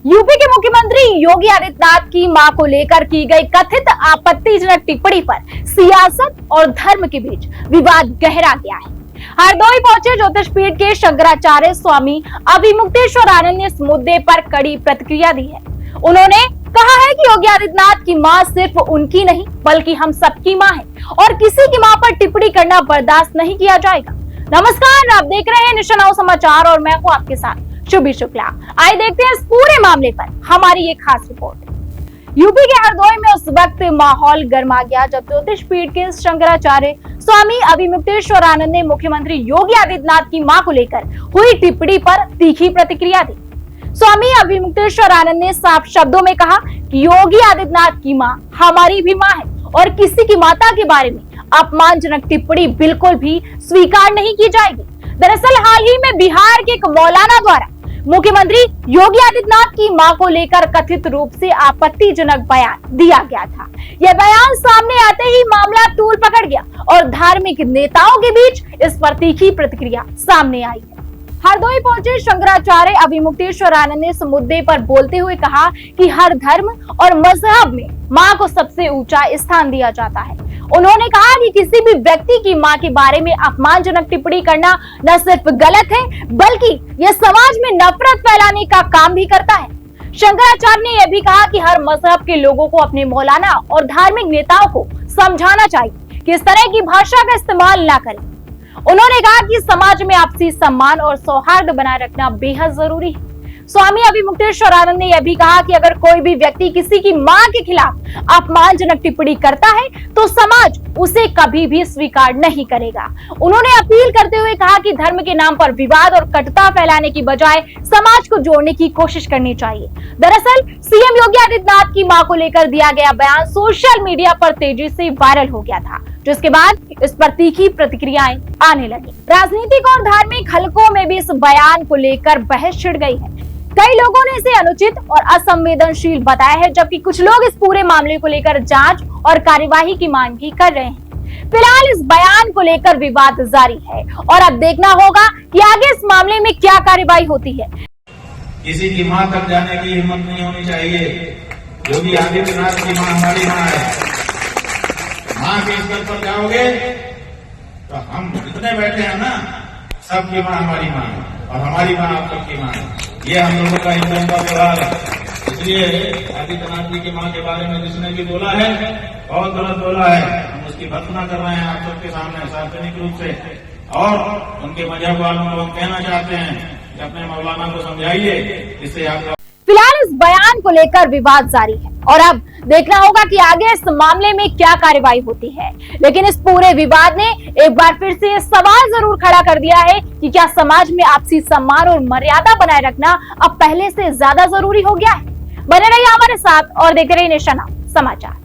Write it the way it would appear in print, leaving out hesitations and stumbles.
UP के मुख्यमंत्री योगी आदित्यनाथ की मां को लेकर की गई कथित आपत्तिजनक टिप्पणी पर सियासत और धर्म के बीच विवाद गहरा गया है। हरदोई पहुंचे ज्योतिष पीठ के शंकराचार्य स्वामी अभिमुक्तेश्वरानंद ने इस मुद्दे पर कड़ी प्रतिक्रिया दी है। उन्होंने कहा है कि योगी आदित्यनाथ की मां सिर्फ उनकी नहीं बल्कि हम सबकी मां है और किसी की मां पर टिप्पणी करना बर्दाश्त नहीं किया जाएगा। नमस्कार, आप देख रहे हैं नेशन नाउ समाचार और मैं हूं आपके साथ शुभी शुक्ला। आइए देखते हैं इस पूरे मामले पर हमारी ये खास रिपोर्ट। यूपी के हरदोई में उस वक्त माहौल गर्मा गया जब ज्योतिष पीठ के शंकराचार्य स्वामी अभिमुक्तेश्वरानंद ने मुख्यमंत्री योगी आदित्यनाथ की मां को लेकर हुई टिप्पणी पर तीखी प्रतिक्रिया दी। स्वामी अभिमुक्तेश्वरानंद ने साफ शब्दों में कहा कि योगी आदित्यनाथ की मां हमारी भी मां है और किसी की माता के बारे में अपमानजनक टिप्पणी बिल्कुल भी स्वीकार नहीं की जाएगी। दरअसल हाल ही में बिहार के एक मौलाना द्वारा मुख्यमंत्री योगी आदित्यनाथ की मां को लेकर कथित रूप से आपत्तिजनक बयान दिया गया था। यह बयान सामने आते ही मामला तूल पकड़ गया और धार्मिक नेताओं के बीच इस पर तीखी प्रतिक्रिया सामने आई है। हरदोई पहुंचे शंकराचार्य अभिमुक्तेश्वरानंद ने इस मुद्दे पर बोलते हुए कहा कि हर धर्म और मजहब में मां को सबसे ऊंचा स्थान दिया जाता है। उन्होंने कहा कि किसी भी व्यक्ति की मां के बारे में अपमानजनक टिप्पणी करना न सिर्फ गलत है बल्कि यह समाज में नफरत फैलाने का काम भी करता है। शंकराचार्य ने यह भी कहा कि हर मजहब के लोगों को अपने मौलाना और धार्मिक नेताओं को समझाना चाहिए कि इस तरह की भाषा का इस्तेमाल न करें। उन्होंने कहा कि समाज में आपसी सम्मान और सौहार्द बनाए रखना बेहद जरूरी है। स्वामी अभिमुक्तेश्वरानंद ने यह भी कहा कि अगर कोई भी व्यक्ति किसी की मां के खिलाफ अपमानजनक टिप्पणी करता है तो समाज उसे कभी भी स्वीकार नहीं करेगा। उन्होंने अपील करते हुए कहा कि धर्म के नाम पर विवाद और कटुता फैलाने की बजाय समाज को जोड़ने की कोशिश करनी चाहिए। दरअसल सीएम योगी आदित्यनाथ की मां को लेकर दिया गया बयान सोशल मीडिया पर तेजी से वायरल हो गया था, जिसके बाद इस पर तीखी प्रतिक्रियाएं आने लगी। राजनीतिक और धार्मिक हलकों में भी इस बयान को लेकर बहस छिड़ गई है। कई लोगों ने इसे अनुचित और असंवेदनशील बताया है, जबकि कुछ लोग इस पूरे मामले को लेकर जांच और कार्यवाही की मांग भी कर रहे हैं। फिलहाल इस बयान को लेकर विवाद जारी है और अब देखना होगा कि आगे इस मामले में क्या कार्यवाही होती है। किसी की मां तक जाने की हिम्मत नहीं होनी चाहिए। योगी आदित्यनाथ की मां हमारी मां है। मां के स्तर पर जाओगे तो हम जितने बैठे हैं ना, सबकी मां हमारी मां है और हमारी मां आप सबकी मां है। ये हम लोगों का हिंदुओं का व्यवहार है। इसलिए आदित्यनाथ जी की मां के बारे में जिसने भी बोला है बहुत गलत बोला है। हम उसकी भर्त्सना कर रहे हैं आप सबके सामने सार्वजनिक रूप से, और उनके मजहब वालों को हम कहना चाहते हैं कि अपने मौलाना को समझाइए। इससे आप फिलहाल इस बयान को लेकर विवाद जारी है और अब देखना होगा कि आगे इस मामले में क्या कार्रवाई होती है। लेकिन इस पूरे विवाद ने एक बार फिर से सवाल जरूर खड़ा कर दिया है कि क्या समाज में आपसी सम्मान और मर्यादा बनाए रखना अब पहले से ज्यादा जरूरी हो गया है। बने रहिए हमारे साथ और देखते रहिए नेशन नाउ समाचार।